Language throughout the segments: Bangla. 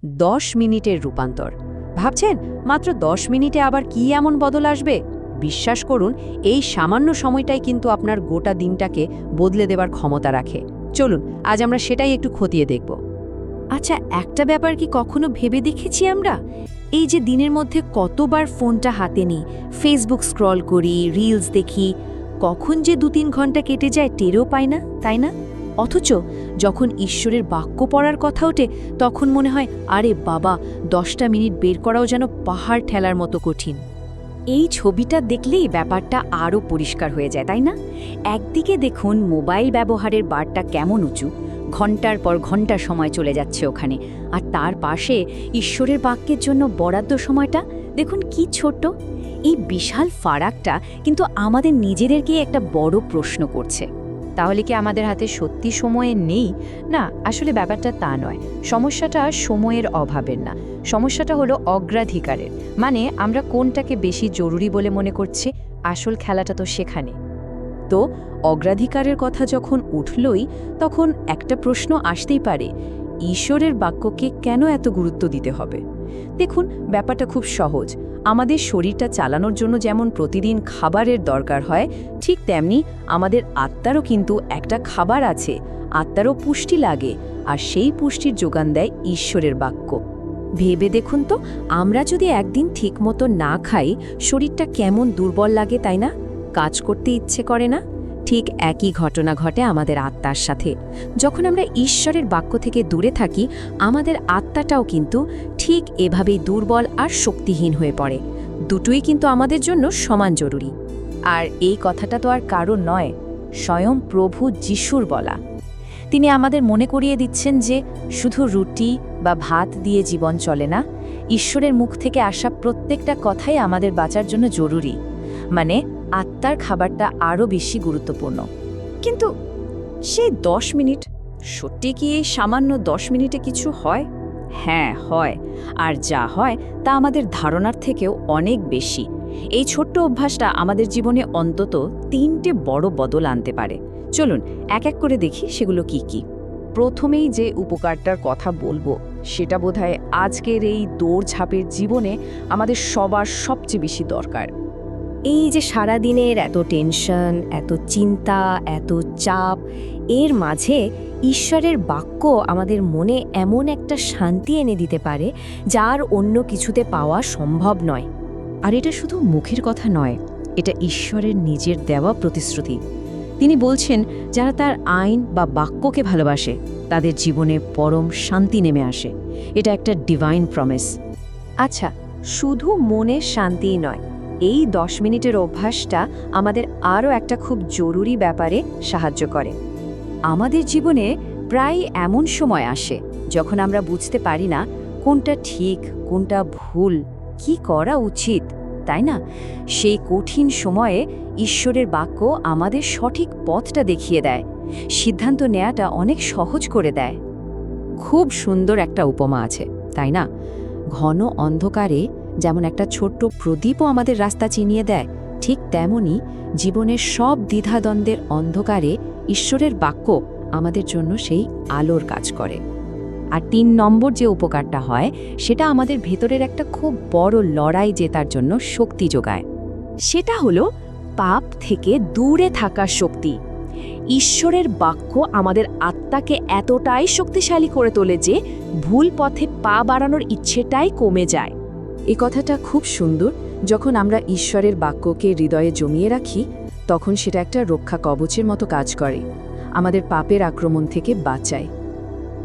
10 মিনিটের রূপান্তর। ভাবছেন মাত্র 10 মিনিটে আবার কি এমন বদল আসবে? বিশ্বাস করুন, এই সামান্য সময়টাই কিন্তু আপনার গোটা দিনটাকে বদলে দেবার ক্ষমতা রাখে। চলুন আজ আমরা সেটাই একটু খতিয়ে দেখব। আচ্ছা, একটা ব্যাপার কি কখনো ভেবে দেখেছি আমরা? এই যে দিনের মধ্যে কতবার ফোনটা হাতে নিই, ফেসবুক স্ক্রল করি, রিলস দেখি, কখন যে 2-3 ঘন্টা কেটে যায় টেরও পাই না, তাই না? অথচ যখন ঈশ্বরের বাক্য পড়ার কথা ওঠে তখন মনে হয় আরে বাবা, 10টা মিনিট বের করাও যেন পাহাড় ঠেলার মতো কঠিন। এই ছবিটা দেখলেই ব্যাপারটা আরও পরিষ্কার হয়ে যায়, তাই না? একদিকে দেখুন মোবাইল ব্যবহারের বারটা কেমন উঁচু, ঘন্টার পর ঘন্টা সময় চলে যাচ্ছে ওখানে, আর তার পাশে ঈশ্বরের বাক্যের জন্য বরাদ্দ সময়টা দেখুন কি ছোট। এই বিশাল ফারাকটা কিন্তু আমাদের নিজেদেরকে একটা বড় প্রশ্ন করছে। তাহলে কি আমাদের হাতে সত্যি সময়ে নেই? না, আসলে ব্যাপারটা তা নয়। সমস্যাটা সময়ের অভাবের না, সমস্যাটা হলো অগ্রাধিকারের। মানে আমরা কোনটাকে বেশি জরুরি বলে মনে করছি, আসল খেলাটা তো সেখানে। তো অগ্রাধিকারের কথা যখন উঠলই, তখন একটা প্রশ্ন আসতেই পারে, ঈশ্বরের বাক্যকে কেন এত গুরুত্ব দিতে হবে? দেখুন, ব্যাপারটা খুব সহজ। আমাদের শরীরটা চালানোর জন্য যেমন প্রতিদিন খাবারের দরকার হয়, ঠিক তেমনি আমাদের আত্মারও কিন্তু একটা খাবার আছে, আত্মারও পুষ্টি লাগে, আর সেই পুষ্টির যোগান দেয় ঈশ্বরের বাক্য। ভেবে দেখুন তো, আমরা যদি একদিন ঠিকমতো না খাই, শরীরটা কেমন দুর্বল লাগে, তাই না? কাজ করতে ইচ্ছে করে না? ঠিক একই ঘটনা ঘটে আমাদের আত্মার সাথে। যখন আমরা ঈশ্বরের বাক্য থেকে দূরে থাকি, আমাদের আত্মাটাও কিন্তু ঠিক এভাবেই দুর্বল আর শক্তিহীন হয়ে পড়ে। দুটোই কিন্তু আমাদের জন্য সমান জরুরি। আর এই কথাটা তো আর কারণ নয়, স্বয়ং প্রভু যিশুর বলা। তিনি আমাদের মনে করিয়ে দিচ্ছেন যে শুধু রুটি বা ভাত দিয়ে জীবন চলে না, ঈশ্বরের মুখ থেকে আসা প্রত্যেকটা কথাই আমাদের বাঁচার জন্য জরুরি। মানে আত্মার খাবারটা আরও বেশি গুরুত্বপূর্ণ। কিন্তু সেই 10 মিনিট, সত্যি কি এই সামান্য 10 মিনিটে কিছু হয়? হ্যাঁ, হয়। আর যা হয় তা আমাদের ধারণার থেকেও অনেক বেশি। এই ছোট্ট অভ্যাসটা আমাদের জীবনে অন্তত 3টে বড় বদল আনতে পারে। চলুন এক এক করে দেখি সেগুলো কি কি। প্রথমেই যে উপকারটার কথা বলবো, সেটা বোধহয় আজকের এই দৌড়ঝাঁপের জীবনে আমাদের সবার সবচেয়ে বেশি দরকার। এই যে সারাদিনের এত টেনশন, এত চিন্তা, এত চাপ, এর মাঝে ঈশ্বরের বাক্য আমাদের মনে এমন একটা শান্তি এনে দিতে পারে যার অন্য কিছুতে পাওয়া সম্ভব নয়। আর এটা শুধু মুখের কথা নয়, এটা ঈশ্বরের নিজের দেওয়া প্রতিশ্রুতি। তিনি বলছেন, যারা তার আইন বা বাক্যকে ভালোবাসে তাদের জীবনে পরম শান্তি নেমে আসে। এটা একটা ডিভাইন প্রমিস। আচ্ছা, শুধু মনের শান্তিই নয়, এই 10 মিনিটের অভ্যাসটা আমাদের আরও একটা খুব জরুরি ব্যাপারে সাহায্য করে। আমাদের জীবনে প্রায় এমন সময় আসে যখন আমরা বুঝতে পারি না কোনটা ঠিক, কোনটা ভুল, কি করা উচিত, তাই না? সেই কঠিন সময়ে ঈশ্বরের বাক্য আমাদের সঠিক পথটা দেখিয়ে দেয়, সিদ্ধান্ত নেওয়াটা অনেক সহজ করে দেয়। খুব সুন্দর একটা উপমা আছে, তাই না? ঘন অন্ধকারে যেমন একটা ছোট্ট প্রদীপও আমাদের রাস্তা চিনিয়ে দেয়, ঠিক তেমনি জীবনের সব দ্বিধাদ্বন্দ্বের অন্ধকারে ঈশ্বরের বাক্য আমাদের জন্য সেই আলোর কাজ করে। আর 3 নম্বর যে উপকারটা হয়, সেটা আমাদের ভেতরের একটা খুব বড় লড়াই জেতার জন্য শক্তি যোগায়। সেটা হলো পাপ থেকে দূরে থাকার শক্তি। ঈশ্বরের বাক্য আমাদের আত্মাকে এতটাই শক্তিশালী করে তোলে যে ভুল পথে পা বাড়ানোর ইচ্ছেটাই কমে যায়। এই কথাটা খুব সুন্দর। যখন আমরা ঈশ্বরের বাক্যকে হৃদয়ে জমিয়ে রাখি, তখন সেটা একটা রক্ষা কবচের মতো কাজ করে, আমাদের পাপের আক্রমণ থেকে বাঁচায়।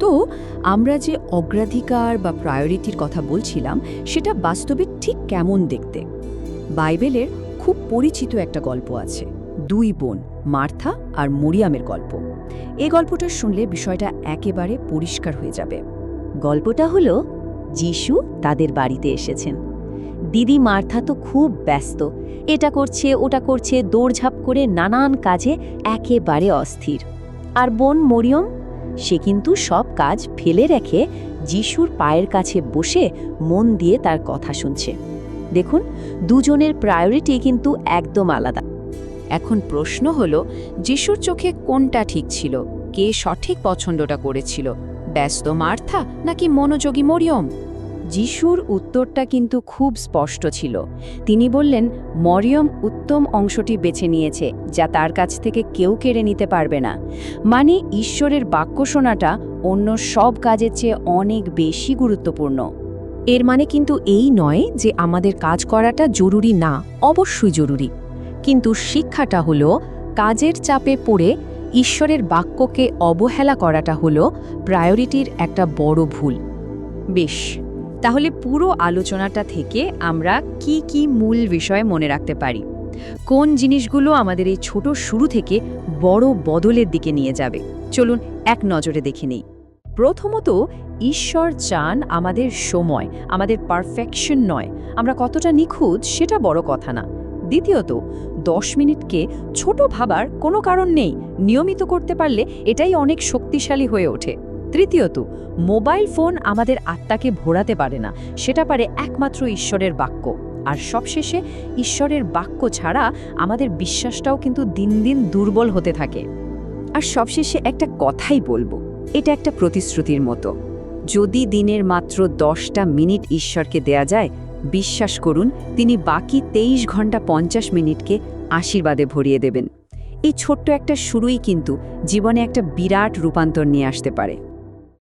তো আমরা যে অগ্রাধিকার বা প্রায়োরিটির কথা বলছিলাম, সেটা বাস্তবে ঠিক কেমন দেখতে? বাইবেলের খুব পরিচিত একটা গল্প আছে, 2 বোন, মার্থা আর মরিয়ামের গল্প। এই গল্পটা শুনলে বিষয়টা একেবারে পরিষ্কার হয়ে যাবে। গল্পটা হলো, যিশু তাদের বাড়িতে এসেছেন। দিদি মার্থা তো খুব ব্যস্ত, এটা করছে ওটা করছে, দৌড়ঝাঁপ করে নানান কাজে একেবারে অস্থির। আর বোন মরিয়ম, সে কিন্তু সব কাজ ফেলে রেখে যিশুর পায়ের কাছে বসে মন দিয়ে তার কথা শুনছে। দেখুন, দুজনের প্রায়োরিটি কিন্তু একদম আলাদা। এখন প্রশ্ন হলো, যিশুর চোখে কোনটা ঠিক ছিল? কে সঠিক পছন্দটা করেছিল? ব্যস্ত মার্থা নাকি মনোযোগী মরিয়ম? যিশুর উত্তরটা কিন্তু খুব স্পষ্ট ছিল। তিনি বললেন, মরিয়ম উত্তম অংশটি বেছে নিয়েছে, যা তার কাছ থেকে কেউ কেড়ে নিতে পারবে না। মানে ঈশ্বরের বাক্য শোনাটা অন্য সব কাজের চেয়ে অনেক বেশি গুরুত্বপূর্ণ। এর মানে কিন্তু এই নয় যে আমাদের কাজ করাটা জরুরি না, অবশ্যই জরুরি। কিন্তু শিক্ষাটা হলো কাজের চাপে পড়ে ঈশ্বরের বাক্যকে অবহেলা করাটা হলো প্রায়োরিটির একটা বড় ভুল। বেশ, তাহলে পুরো আলোচনাটা থেকে আমরা কি কি মূল বিষয় মনে রাখতে পারি? কোন জিনিসগুলো আমাদের এই ছোট শুরু থেকে বড় বদলের দিকে নিয়ে যাবে? চলুন এক নজরে দেখে নেই। প্রথমত, ঈশ্বর চান আমাদের সময়, আমাদের পারফেকশন নয়, আমরা কতটা নিখুঁত সেটা বড় কথা না। দ্বিতীয়ত, 10 মিনিটকে ছোট ভাবার কোনো কারণ নেই, নিয়মিত করতে পারলে এটাই অনেক শক্তিশালী হয়ে ওঠে। তৃতীয়ত, মোবাইল ফোন আমাদের আত্মাকে ভোড়াতে পারে না, সেটা পারে একমাত্র ঈশ্বরের বাক্য। আর সবশেষে, ঈশ্বরের বাক্য ছাড়া আমাদের বিশ্বাসটাও কিন্তু দিন দিন দুর্বল হতে থাকে। আর সবশেষে একটা কথাই বলবো, এটা একটা প্রতিশ্রুতির মতো। যদি দিনের মাত্র 10টা মিনিট ঈশ্বরকে দেয়া যায়, বিশ্বাস করুন তিনি বাকি 23 ঘন্টা 50 মিনিটকে আশীর্বাদে ভরিয়ে দেবেন। এই ছোট্ট একটা শুরুই কিন্তু জীবনে একটা বিরাট রূপান্তর নিয়ে আসতে পারে।